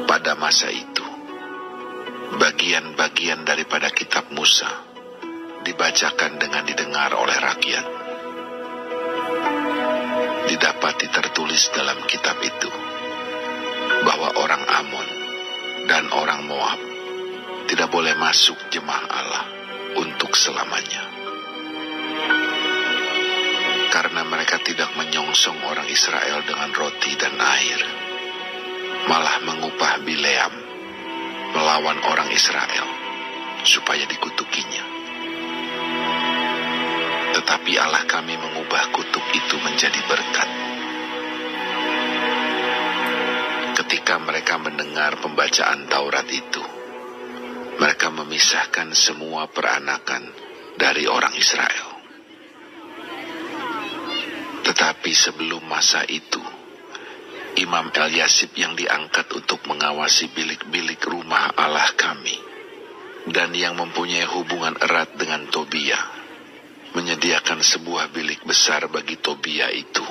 Pada masa itu, bagian-bagian daripada kitab Musa dibacakan dengan didengar oleh rakyat. Didapati tertulis dalam kitab itu bahwa orang Amon dan orang Moab tidak boleh masuk jemaah Allah untuk selamanya, karena mereka tidak menyongsong orang Israel dengan roti dan air, malah mengupah Bileam melawan orang Israel supaya dikutukinya. Tetapi Allah kami mengubah kutuk itu menjadi berkat. Ketika mereka mendengar pembacaan Taurat itu, mereka memisahkan semua peranakan dari orang Israel. Tetapi sebelum masa itu, Imam Eliasib yang diangkat untuk mengawasi bilik-bilik rumah Allah kami, dan yang mempunyai hubungan erat dengan Tobia, menyediakan sebuah bilik besar bagi Tobia itu.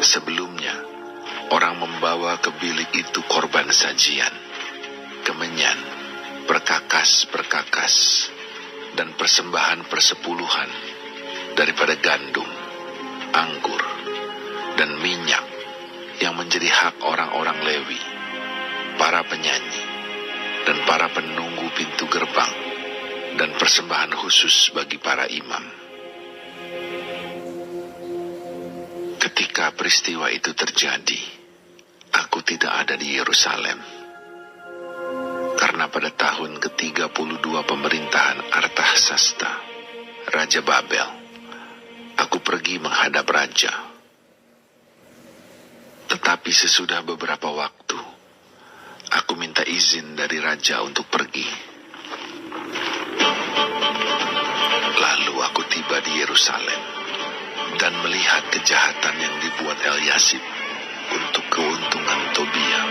Sebelumnya, orang membawa ke bilik itu korban sajian, kemenyan, perkakas-perkakas, dan persembahan persepuluhan daripada gandum, anggur, dan minyak yang menjadi hak orang-orang Lewi, para penyanyi, dan para penunggu pintu gerbang, dan persembahan khusus bagi para imam. Ketika peristiwa itu terjadi, aku tidak ada di Yerusalem, karena pada tahun ke-32 pemerintahan Artahsasta, Raja Babel, aku pergi menghadap raja. Tetapi sesudah beberapa waktu, aku minta izin dari raja untuk pergi. Lalu aku tiba di Yerusalem dan melihat kejahatan yang dibuat Eliasib untuk keuntungan Tobia.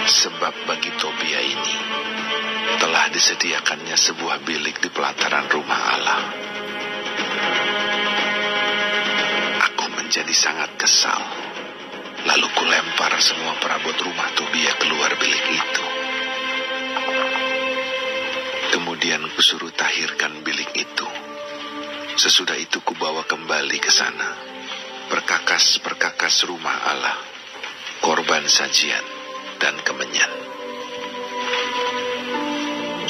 Sebab bagi Tobia ini telah disediakannya sebuah bilik di pelataran rumah Allah. Aku menjadi sangat kesal. Lalu kulempar semua perabot rumah Tobia keluar bilik itu. Kemudian kusuruh tahirkan bilik itu. Sesudah itu kubawa kembali ke sana perkakas-perkakas rumah Allah, korban sajian, dan kemenyan.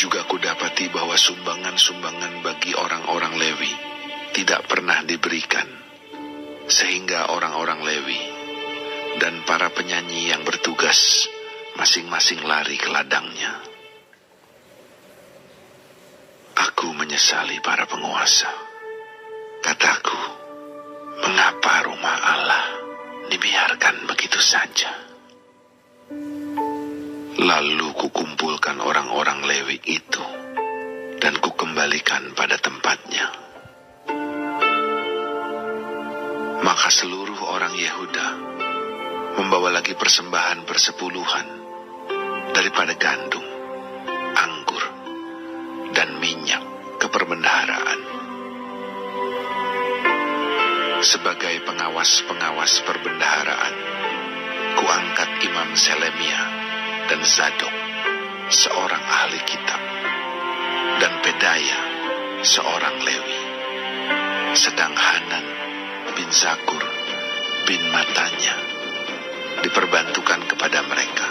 Juga kudapati bahwa sumbangan-sumbangan bagi orang-orang Lewi tidak pernah diberikan, sehingga orang-orang Lewi dan para penyanyi yang bertugas masing-masing lari ke ladangnya. Aku menyesali para penguasa. Kataku, mengapa rumah Allah dibiarkan begitu saja? Lalu kukumpulkan orang-orang Lewi itu dan kukembalikan pada tempatnya. Maka seluruh orang Yehuda membawa lagi persembahan persepuluhan daripada gandum, anggur, dan minyak ke perbendaharaan. Sebagai pengawas-pengawas perbendaharaan, kuangkat Imam Selemia dan Zadok, seorang ahli kitab, dan Pedaya, seorang Lewi. Sedang Hanan bin Zakur bin Matanya diperbantukan kepada mereka,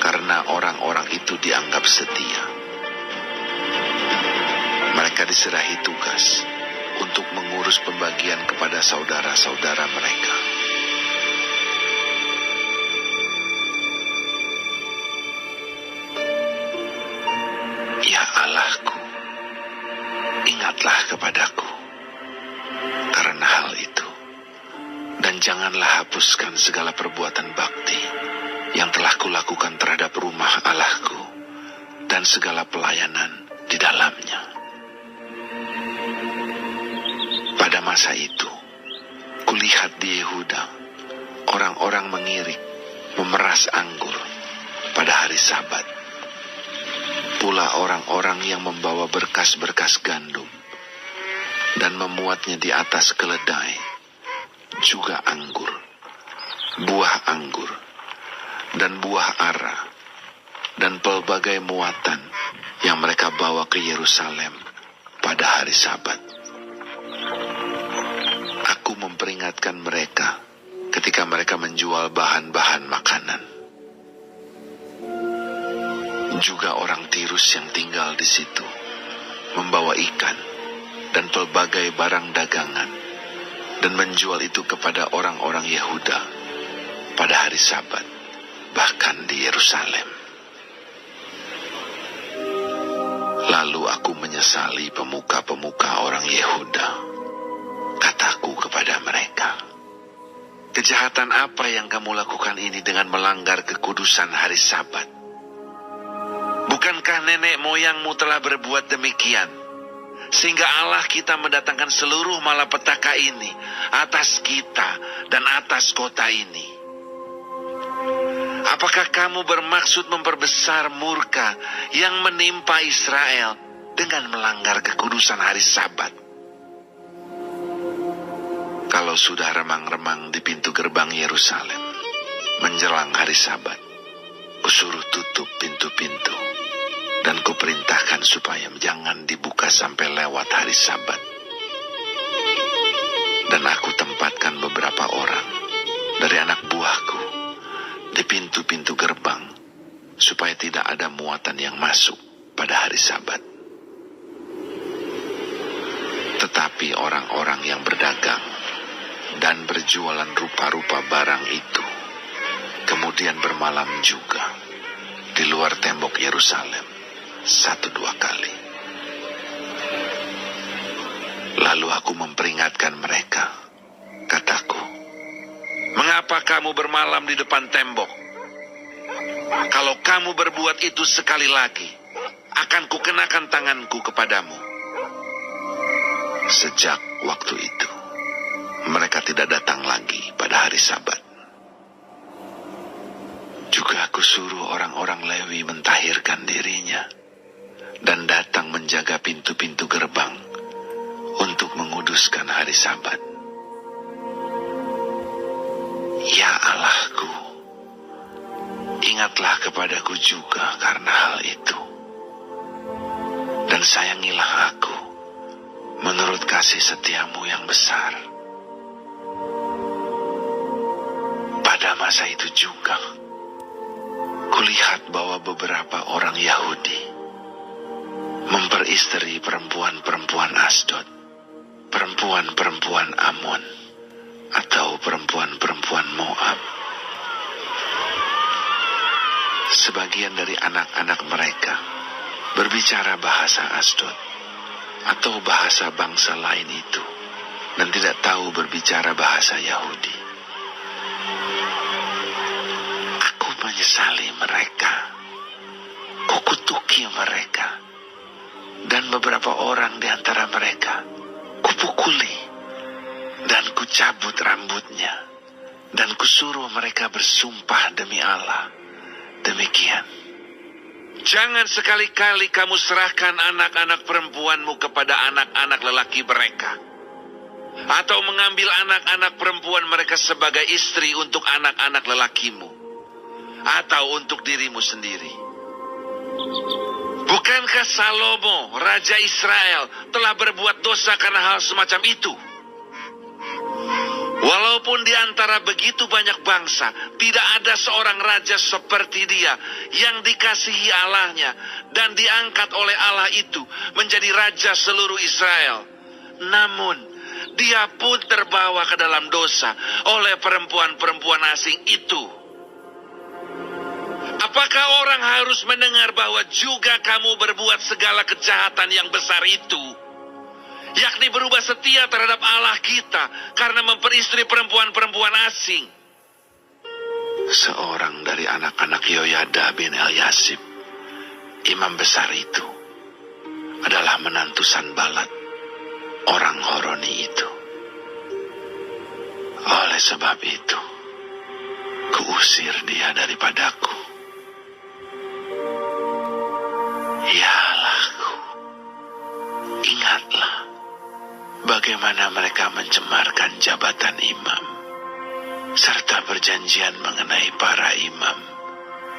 karena orang-orang itu dianggap setia. Mereka diserahi tugas untuk mengurus pembagian kepada saudara-saudara mereka. Ya Allahku, ingatlah kepadaku karena hal itu, dan janganlah hapuskan segala perbuatan bakti yang telah kulakukan terhadap rumah Allahku dan segala pelayanan di dalamnya. Pada masa itu, kulihat di Yehuda, orang-orang mengirik, memeras anggur pada hari Sabat. Pula orang-orang yang membawa berkas-berkas gandum dan memuatnya di atas keledai, juga anggur, buah anggur, dan buah ara, dan pelbagai muatan yang mereka bawa ke Yerusalem pada hari Sabat. Aku memperingatkan mereka ketika mereka menjual bahan-bahan makanan. Juga orang Tirus yang tinggal di situ membawa ikan dan pelbagai barang dagangan dan menjual itu kepada orang-orang Yehuda pada hari Sabat, bahkan di Yerusalem. Lalu aku menyesali pemuka-pemuka orang Yehuda. Kataku kepada mereka, kejahatan apa yang kamu lakukan ini dengan melanggar kekudusan hari Sabat? Bukankah nenek moyangmu telah berbuat demikian, sehingga Allah kita mendatangkan seluruh malapetaka ini atas kita dan atas kota ini? Apakah kamu bermaksud memperbesar murka yang menimpa Israel dengan melanggar kekudusan hari Sabat? Kalau sudah remang-remang di pintu gerbang Yerusalem menjelang hari Sabat, kusuruh tutup pintu-pintu dan kuperintahkan supaya jangan dibuka sampai lewat hari Sabat. Dan aku tempatkan beberapa orang dari anak buahku di pintu-pintu gerbang, supaya tidak ada muatan yang masuk pada hari Sabat. Tetapi orang-orang yang berdagang dan berjualan rupa-rupa barang itu kemudian bermalam juga di luar tembok Yerusalem 1-2 kali. Lalu aku memperingatkan mereka. Kataku, mengapa kamu bermalam di depan tembok? Kalau kamu berbuat itu sekali lagi, akan kukenakan tanganku kepadamu. Sejak waktu itu, mereka tidak datang lagi pada hari Sabat. Juga aku suruh orang-orang Lewi mentahirkan dirinya dan datang menjaga pintu-pintu gerbang untuk menguduskan hari Sabat. Ya Allahku, ingatlah kepadaku juga karena hal itu, dan sayangilah aku menurut kasih setiamu yang besar. Pada masa itu juga, kulihat bahwa beberapa orang Yahudi memperistri perempuan-perempuan Asdod, perempuan-perempuan Amon, atau perempuan-perempuan Moab. Sebagian dari anak-anak mereka berbicara bahasa Asdod atau bahasa bangsa lain itu, dan tidak tahu berbicara bahasa Yahudi. Aku menyesali mereka, kukutuki mereka, dan beberapa orang di antara mereka kupukuli dan kucabut rambutnya, dan kusuruh mereka bersumpah demi Allah demikian, jangan sekali-kali kamu serahkan anak-anak perempuanmu kepada anak-anak lelaki mereka, atau mengambil anak-anak perempuan mereka sebagai istri untuk anak-anak lelakimu, atau untuk dirimu sendiri. Bukankah Salomo, Raja Israel, telah berbuat dosa karena hal semacam itu? Walaupun di antara begitu banyak bangsa, tidak ada seorang raja seperti dia yang dikasihi Allahnya dan diangkat oleh Allah itu menjadi raja seluruh Israel. Namun, dia pun terbawa ke dalam dosa oleh perempuan-perempuan asing itu. Apakah orang harus mendengar bahwa juga kamu berbuat segala kejahatan yang besar itu, yakni berubah setia terhadap Allah kita karena memperistri perempuan-perempuan asing? Seorang dari anak-anak Yoyada bin Eliasib, imam besar itu, adalah menantu Sanbalat, orang Horoni itu. Oleh sebab itu, kuusir dia daripadaku. Ya Allahku, ingatlah bagaimana mereka mencemarkan jabatan imam, serta perjanjian mengenai para imam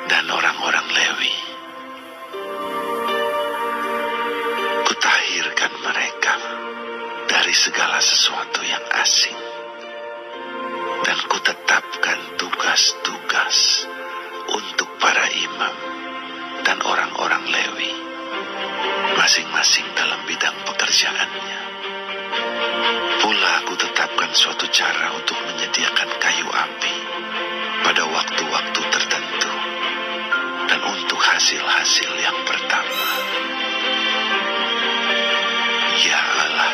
dan orang-orang Lewi. Kutahirkan mereka dari segala sesuatu yang asing, dan kutetapkan tugas-tugas untuk para imam dan orang-orang Lewi, masing-masing dalam bidang pekerjaannya. Pula aku tetapkan suatu cara untuk menyediakan kayu api pada waktu-waktu tertentu, dan untuk hasil-hasil yang pertama. Ya Allah,